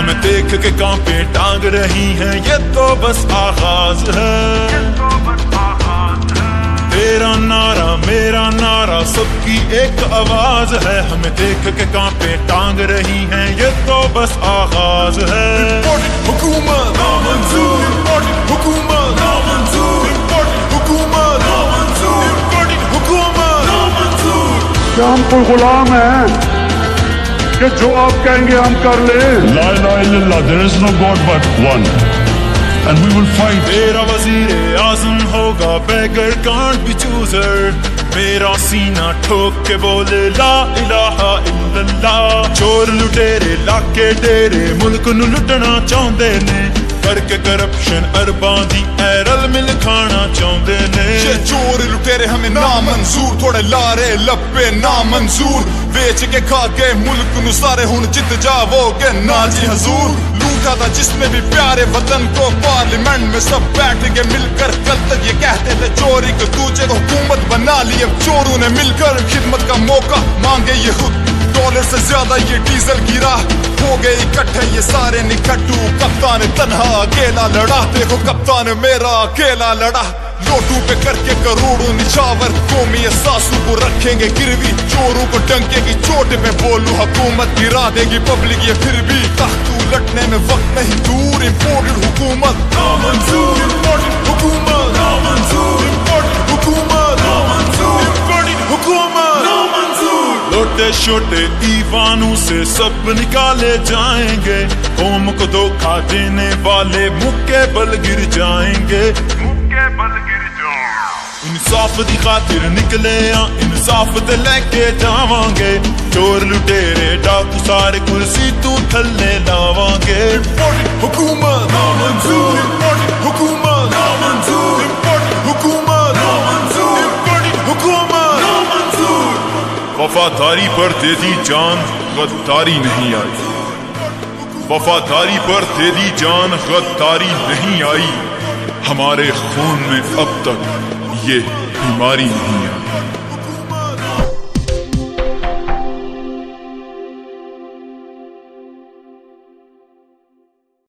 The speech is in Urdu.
ہمیں دیکھ کے کانپے ٹانگ رہی ہیں، یہ تو بس آغاز ہے۔ تیرا نعرہ میرا نعرہ سب کی ایک آواز ہے، ہمیں دیکھ کے کانپے ٹانگ رہی ہیں، یہ تو بس آغاز ہے۔ حکومت نامنظور، حکومت نامنظور، حکومت نامنظور، حکومت نامنظور۔ کیا ہم کوئی غلام ہیں کہ جو آپ کہیں گے ہم کر لیں؟ لا الہ الا اللہ، there is no God but one and we will fight۔ تیرا وزیر اعظم ہوگا بیگر کانٹ بی چوزر، میرا سینہ ٹھوک کے بولے لا الہ الا اللہ۔ چور لٹیرے لاکے ڈیرے ملک نو لٹنا چاہندے نے، کر کے کرپشن ارباں دی ایرل مل کھانا چاہندے نے۔ یہ چور لٹیرے ہمیں نامنظور، تھوڑے لارے لپے نامنظور، بیچ کے کھا کے ملک نو سارے ہن جت جاؤ گے نا جی حضور۔ لوٹا تھا جس میں بھی پیارے وطن کو، پارلیمنٹ میں سب بیٹھ کے مل کر کل تک یہ کہتے تھے چوری کو دوجے کو حکومت بنا لی، اب چوروں نے مل کر خدمت کا موقع مانگے یہ خود، ڈالر سے زیادہ یہ ڈیزل گرا، ہو گئے اکٹھے یہ سارے نکھٹو، کپتان تنہا اکیلا لڑا، دیکھو کپتان میرا اکیلا لڑا، لوٹوں پہ کر کے کروڑوں نچاور، قومی احساسوں کو رکھیں گے گروی، چوروں کو ڈنکے کی چوٹ پہ بولو حکومت گرا دے گی پبلک یہ پھر بھی، تختو لٹنے میں وقت نہیں دور، امپورٹڈ حکومت نامنظور، حکومت نامنظور، حکومت نامنظور، حکومت نامنظور۔ لوٹے شوٹے ایوانوں سے سب نکالے جائیں گے، قوم کو دھوکہ دینے والے مکے بل گر جائیں گے، مکے بل گر جائیں۔ انصاف دی خاطر نکلے ہاں، انصاف تے لے کے جاواں گے، چور لٹیرے ڈاکو سارے کرسی تو تھلے لاواں گے۔ حکومت نامنظور، حکومت نامنظور، حکومت نامنظور، حکومت نامنظور۔ وفاداری پر دے دی جان، غداری نہیں آئی، وفاداری پر دے دی جان، غداری نہیں آئی، ہمارے خون میں اب تک یہ بیماری نہیں آئی۔